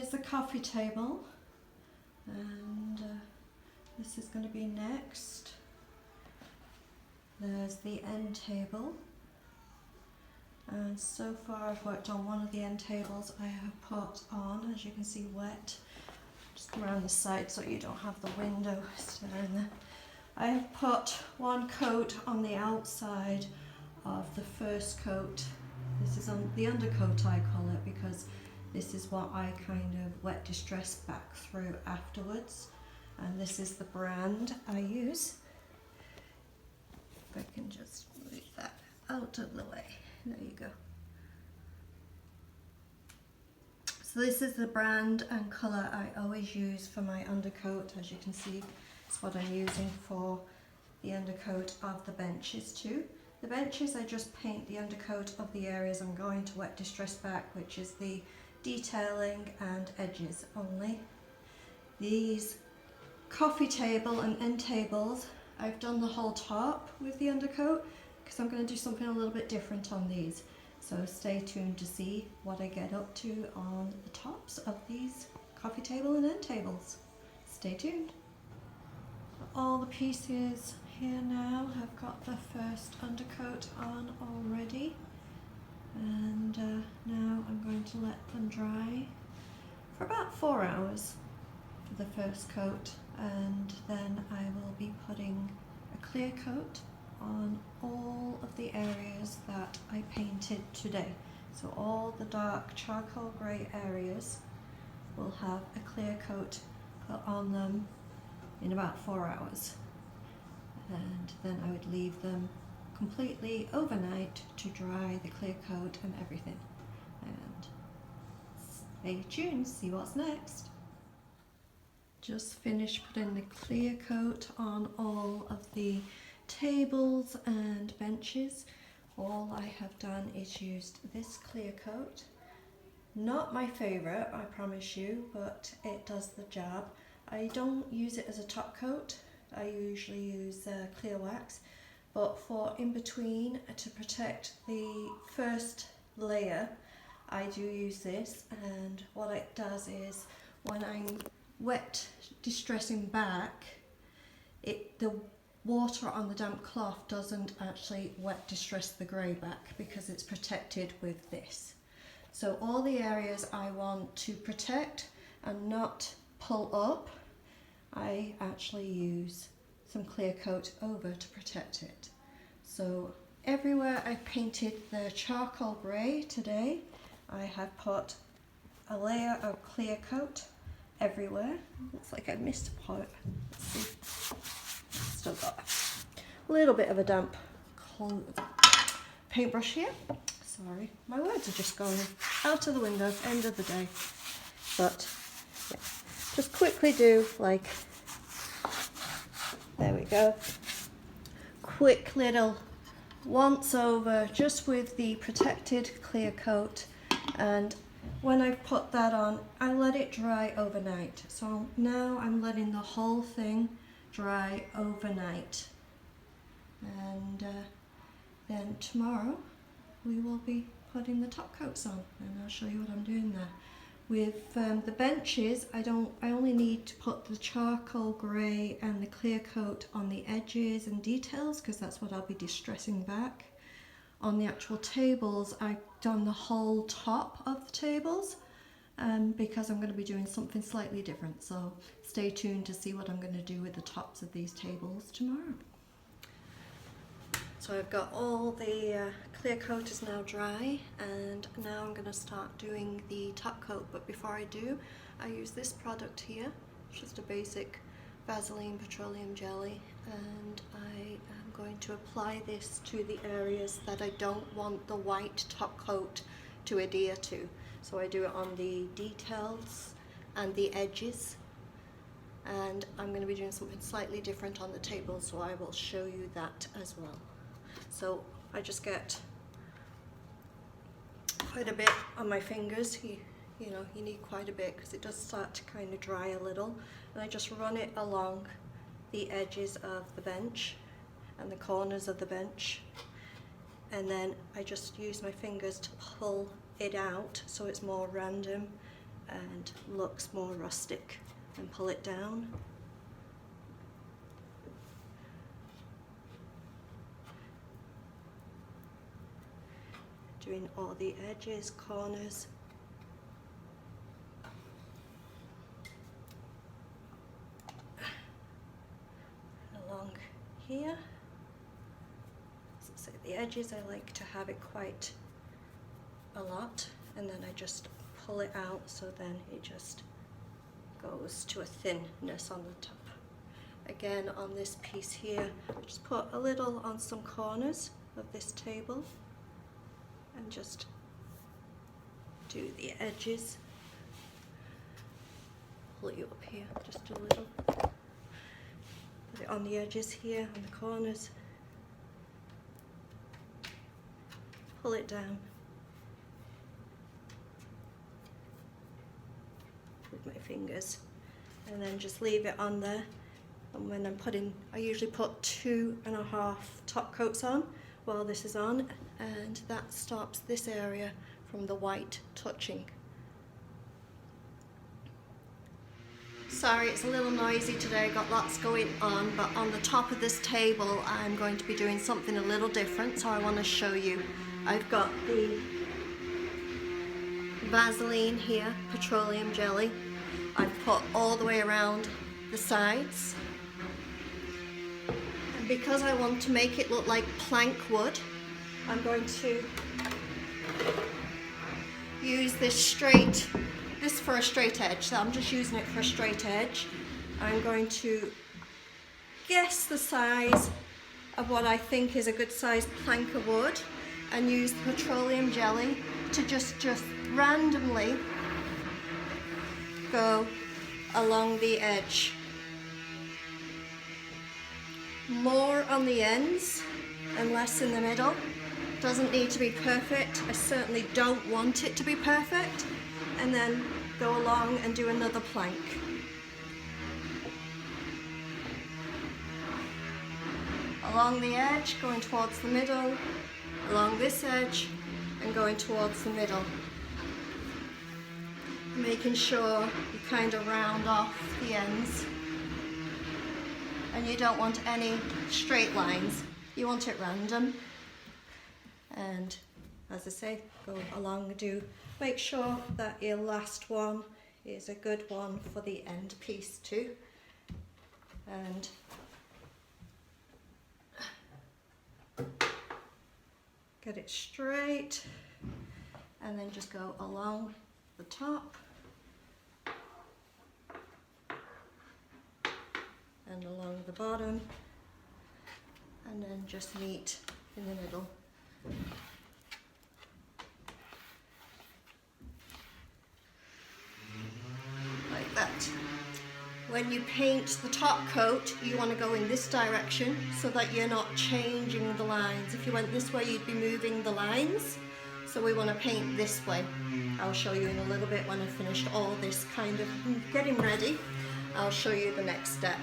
Here's the coffee table, and this is going to be next. There's the end table, and so far I've worked on one of the end tables. I have put on, as you can see, wet, just around the side so you don't have the window down there. I have put one coat on the outside of the first coat. This is on the undercoat, I call it, because this is what I kind of wet distress back through afterwards. And this is the brand I use. If I can just move that out of the way. There you go. So this is the brand and colour I always use for my undercoat. As you can see, it's what I'm using for the undercoat of the benches too. The benches, I just paint the undercoat of the areas I'm going to wet distress back, which is the detailing and edges only. These coffee table and end tables, I've done the whole top with the undercoat because I'm going to do something a little bit different on these. So stay tuned to see what I get up to on the tops of these coffee table and end tables. Stay tuned. All the pieces here now have got the first undercoat on already, and now I'm going to let them dry for about 4 hours for the first coat, and then I will be putting a clear coat on all of the areas that I painted today. So all the dark charcoal grey areas will have a clear coat put on them in about 4 hours, and then I would leave them completely overnight to dry the clear coat and everything. And stay tuned, see what's next. Just finished putting the clear coat on all of the tables and benches. All I have done is used this clear coat. Not my favourite, I promise you, but it does the job. I don't use it as a top coat. I usually use clear wax, but for in between, to protect the first layer, I do use this. And what it does is, when I'm wet distressing back, the water on the damp cloth doesn't actually wet distress the grey back because it's protected with this. So all the areas I want to protect and not pull up, I actually use some clear coat over to protect it. So everywhere I painted the charcoal grey today, I have put a layer of clear coat everywhere. Looks like I missed a part. Let's see. Still got a little bit of a damp paintbrush here. Sorry, my words are just going out of the window, end of the day. But yeah, just quickly do like, there we go, quick little once over just with the protected clear coat. And when I've put that on, I let it dry overnight. So now I'm letting the whole thing dry overnight, and then tomorrow we will be putting the top coats on, and I'll show you what I'm doing there. With the benches, I only need to put the charcoal grey and the clear coat on the edges and details because that's what I'll be distressing back. On the actual tables, I've done the whole top of the tables because I'm going to be doing something slightly different. So stay tuned to see what I'm going to do with the tops of these tables tomorrow. So I've got all the clear coat is now dry, and now I'm going to start doing the top coat. But before I do, I use this product here. It's just a basic Vaseline petroleum jelly, and I am going to apply this to the areas that I don't want the white top coat to adhere to. So I do it on the details and the edges, and I'm going to be doing something slightly different on the table, so I will show you that as well. So I just get quite a bit on my fingers. You need quite a bit because it does start to kind of dry a little, and I just run it along the edges of the bench and the corners of the bench, and then I just use my fingers to pull it out so it's more random and looks more rustic, and pull it down. Doing all the edges, corners. Along here. So the edges I like to have it quite a lot, and then I just pull it out so then it just goes to a thinness on the top. Again, on this piece here, just put a little on some corners of this table and just do the edges. Pull you up here just a little. Put it on the edges here, on the corners. Pull it down with my fingers, and then just leave it on there. And when I'm putting, I usually put 2.5 top coats on while this is on, and that stops this area from the white touching. Sorry, it's a little noisy today, got lots going on, but on the top of this table I'm going to be doing something a little different, so I want to show you. I've got the Vaseline here, petroleum jelly. I've put all the way around the sides. And because I want to make it look like plank wood, I'm going to use this for a straight edge. So I'm just using it for a straight edge. I'm going to guess the size of what I think is a good size plank of wood and use the petroleum jelly to just randomly go along the edge. More on the ends and less in the middle. Doesn't need to be perfect. I certainly don't want it to be perfect. And then go along and do another plank. Along the edge, going towards the middle, along this edge, and going towards the middle. Making sure you kind of round off the ends. And you don't want any straight lines. You want it random. And as I say, go along and make sure that your last one is a good one for the end piece too. And get it straight, and then just go along the top and along the bottom, and then just meet in the middle. Like that. When you paint the top coat, you want to go in this direction so that you're not changing the lines. If you went this way, you'd be moving the lines. So we want to paint this way. I'll show you in a little bit when I've finished all this kind of getting ready. I'll show you the next step.